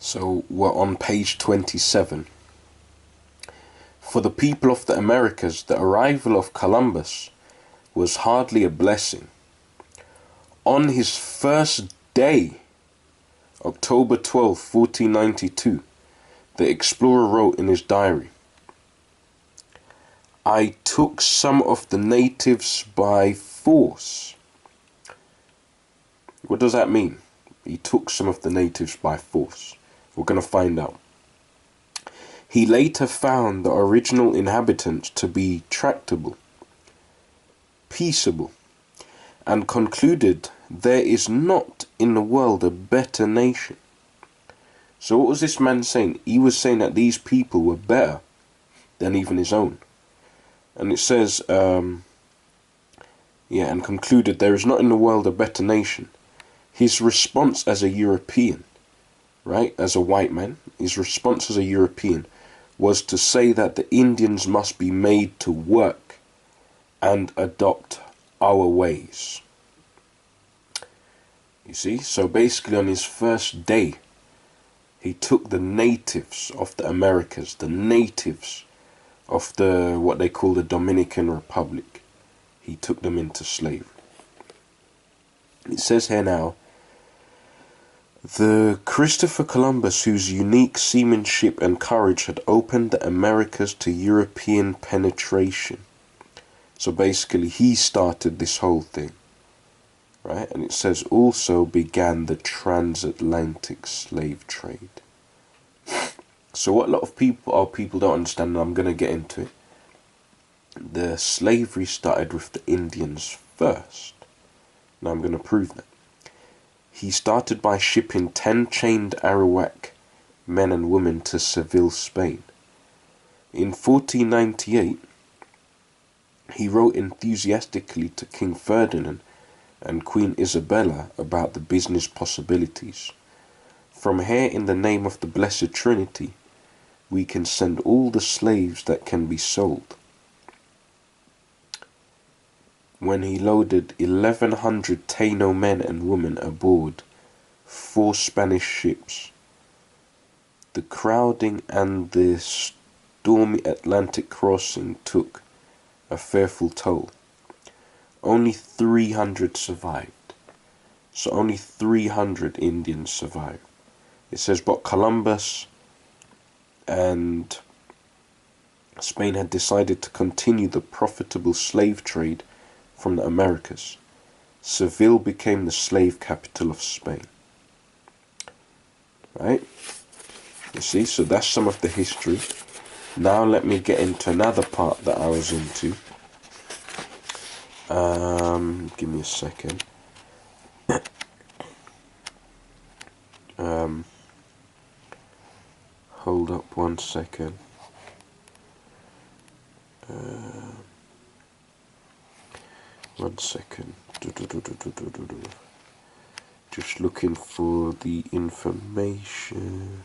So we're on page 27. For the people of the Americas, the arrival of Columbus was hardly a blessing. On his first day, October 12, 1492, the explorer wrote in his diary, "I took some of the natives by force." What does that mean? He took some of the natives by force. We're going to find out. He later found the original inhabitants to be tractable, peaceable, and concluded there is not in the world a better nation. So what was this man saying? He was saying that these people were better than even his own. And it says, and concluded there is not in the world a better nation. His response as a European, right, as a white man, his response as a European was to say that the Indians must be made to work and adopt our ways. You see, so basically on his first day, he took the natives of the Americas, the natives of the what they call the Dominican Republic. He took them into slavery. It says here now, the Christopher Columbus, whose unique seamanship and courage had opened the Americas to European penetration. So basically he started this whole thing, right? And it says also began the transatlantic slave trade. So what a lot of people don't understand, and I'm going to get into it, the slavery started with the Indians first. Now I'm going to prove that. He started by shipping 10 chained Arawak men and women to Seville, Spain. In 1498, he wrote enthusiastically to King Ferdinand and Queen Isabella about the business possibilities. From here, in the name of the Blessed Trinity, we can send all the slaves that can be sold. When he loaded 1,100 Taino men and women aboard 4 Spanish ships, the crowding and the stormy Atlantic crossing took a fearful toll. Only 300 survived. So only 300 Indians survived. It says, but Columbus and Spain had decided to continue the profitable slave trade from the Americas. Seville became the slave capital of Spain. Right? You see, so that's some of the history. Now let me get into another part that I was into. Give me a second. Hold up 1 second. One second. Just looking for the information.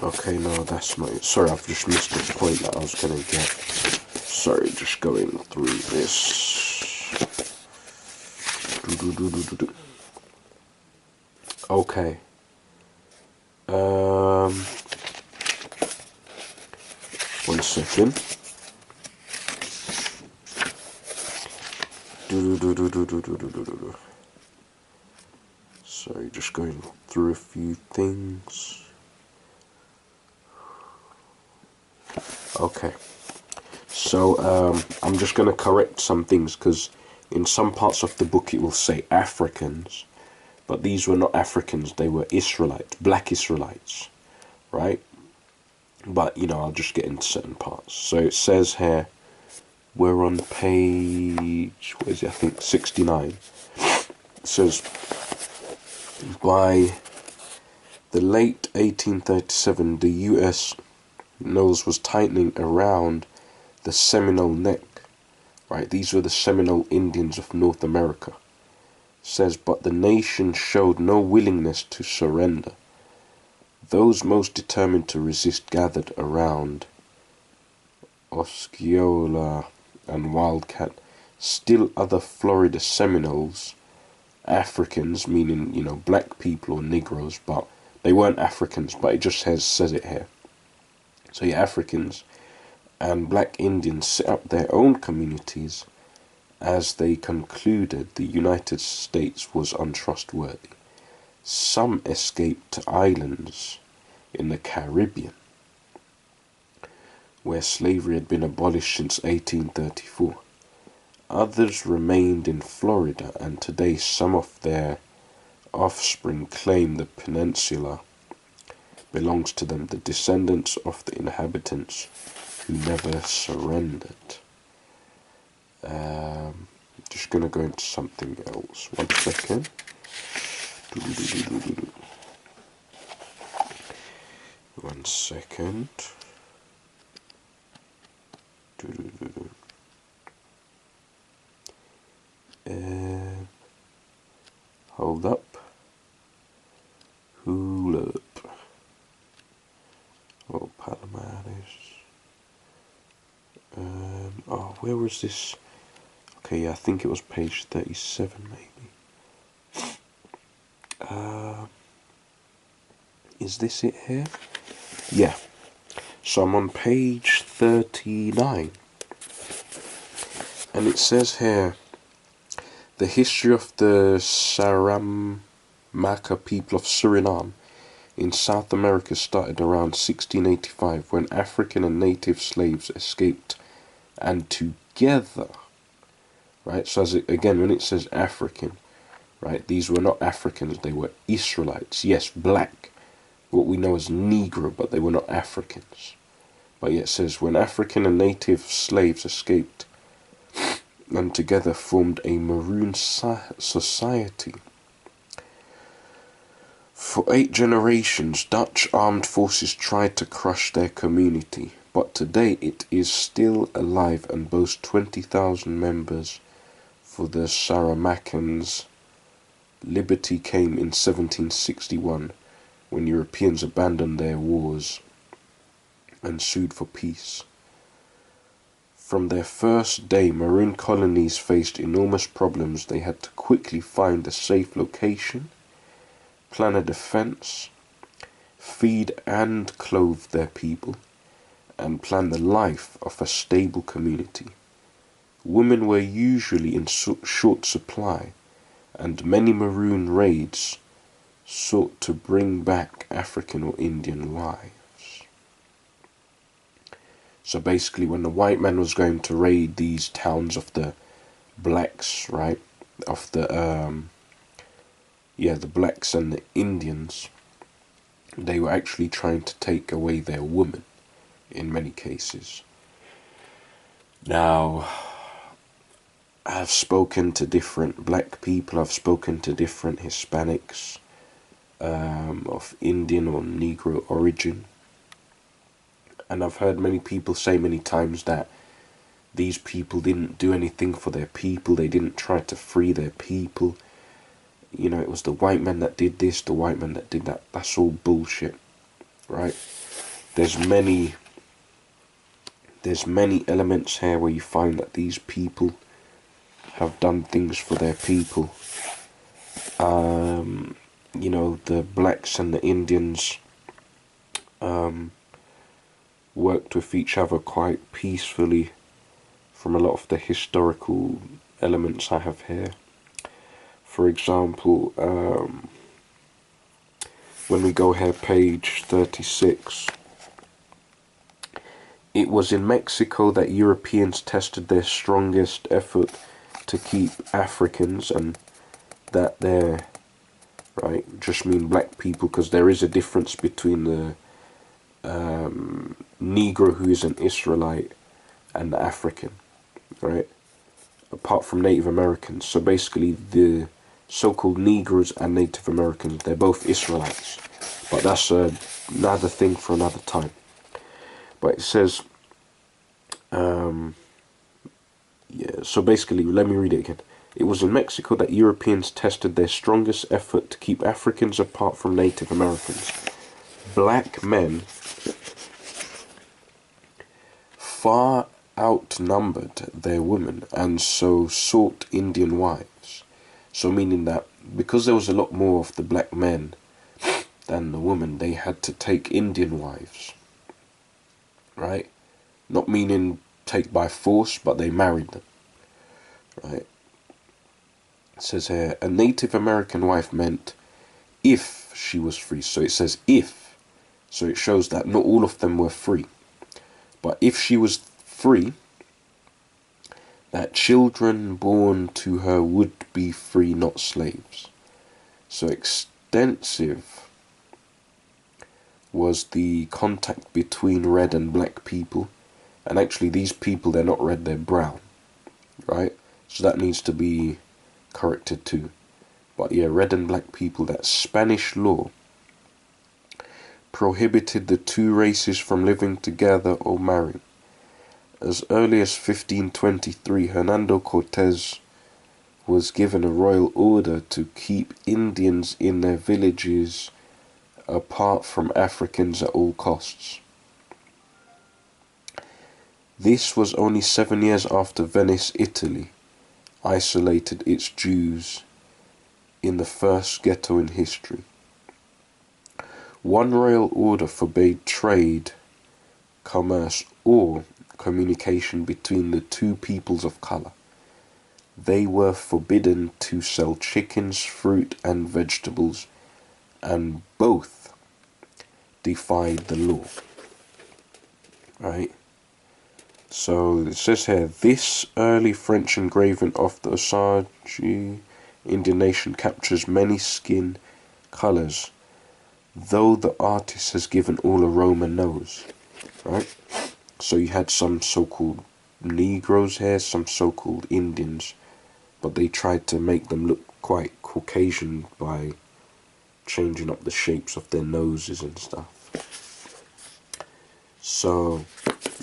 Okay, no, that's not it. Sorry, I've just missed the point that I was going to get. Sorry, just going through this. Okay. 1 second. Sorry, just going through a few things. Okay. So, I'm just going to correct some things, because in some parts of the book it will say Africans, but these were not Africans, they were Israelites, black Israelites, right? But, you know, I'll just get into certain parts. So it says here, we're on page, what is it, I think 69. It says, by the late 1837, the U.S. nose was tightening around the Seminole neck, right? These were the Seminole Indians of North America. It says, but the nation showed no willingness to surrender. Those most determined to resist gathered around Osceola and Wildcat. Still other Florida Seminoles Africans, meaning, you know, black people or Negroes, but they weren't Africans, but it just says it here. So yeah, Africans and black Indians set up their own communities as they concluded the United States was untrustworthy. Some escaped to islands in the Caribbean, where slavery had been abolished since 1834. Others remained in Florida, and today some of their offspring claim the peninsula belongs to them, the descendants of the inhabitants who never surrendered. Just gonna go into something else. 1 second. One second. Hold up. Hold up. Oh, Palomares. Oh, where was this? Okay, yeah, I think it was page 37, maybe. Is this it here? Yeah. So I'm on page 39. And it says here, the history of the Saramacca people of Suriname in South America started around 1685 when African and native slaves escaped, and together, right, so again, when it says African, right, these were not Africans, they were Israelites, yes, black, what we know as Negro, but they were not Africans. But yet it says, when African and native slaves escaped and together formed a maroon society. For 8 generations, Dutch armed forces tried to crush their community, but today it is still alive and boasts 20,000 members. For the Saramacans, liberty came in 1761, when Europeans abandoned their wars and sued for peace. From their first day, Maroon colonies faced enormous problems. They had to quickly find a safe location, plan a defense, feed and clothe their people, and plan the life of a stable community. Women were usually in short supply, and many Maroon raids sought to bring back African or Indian wives. So basically, when the white man was going to raid these towns of the blacks, right, of the the blacks and the Indians, they were actually trying to take away their women in many cases. Now, I've spoken to different black people, I've spoken to different Hispanics of Indian or Negro origin, and I've heard many people say many times that these people didn't do anything for their people, they didn't try to free their people. You know, it was the white man that did this, the white man that did that. That's all bullshit, right? There's many elements here where you find that these people have done things for their people. You know, the blacks and the Indians worked with each other quite peacefully from a lot of the historical elements I have here. For example, when we go here, page 36, it was in Mexico that Europeans tested their strongest effort to keep Africans, and that they're, right, just mean black people, because there is a difference between the Negro, who is an Israelite, and the African, right, apart from Native Americans. So basically the so-called Negroes and Native Americans, they're both Israelites, but that's another thing for another time. But it says, so basically, let me read it again. It was in Mexico that Europeans tested their strongest effort to keep Africans apart from Native Americans. Black men far outnumbered their women, and so sought Indian wives. So meaning that because there was a lot more of the black men than the women, they had to take Indian wives, right? Not meaning take by force, but they married them, right? It says here, a Native American wife meant if she was free. So it says if. So it shows that not all of them were free. But if she was free, that children born to her would be free, not slaves. So extensive was the contact between red and black people. And actually these people, they're not red, they're brown, right? So that needs to be corrected too. But yeah, red and black people, that Spanish law prohibited the two races from living together or marrying. As early as 1523, Hernando Cortés was given a royal order to keep Indians in their villages apart from Africans at all costs. This was only 7 years after Venice, Italy, isolated its Jews in the first ghetto in history. One royal order forbade trade, commerce, or communication between the two peoples of color. They were forbidden to sell chickens, fruit, and vegetables, and both defied the law. Right? So it says here, this early French engraving of the Osage Indian nation captures many skin colors, though the artist has given all a Roman nose. Right? So you had some so-called Negroes here, some so-called Indians, but they tried to make them look quite Caucasian by changing up the shapes of their noses and stuff. So,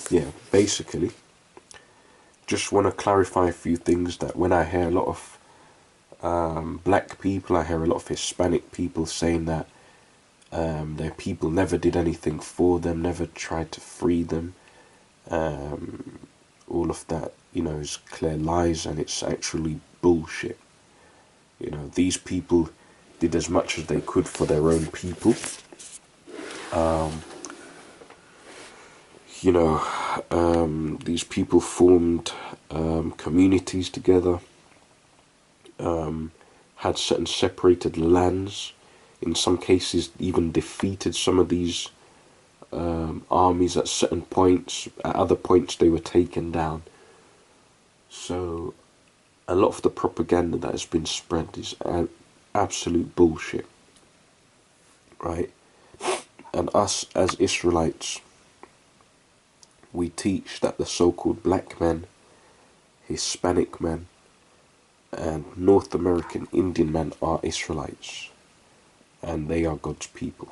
yeah, basically, just want to clarify a few things that when I hear a lot of black people, I hear a lot of Hispanic people saying that their people never did anything for them, never tried to free them. All of that, is clear lies, and it's actually bullshit. These people did as much as they could for their own people. These people formed communities together, had certain separated lands, in some cases even defeated some of these armies at certain points. At other points they were taken down. So a lot of the propaganda that has been spread is absolute bullshit, right? And us as Israelites, we teach that the so-called black men, Hispanic men, and North American Indian men are Israelites, and they are God's people.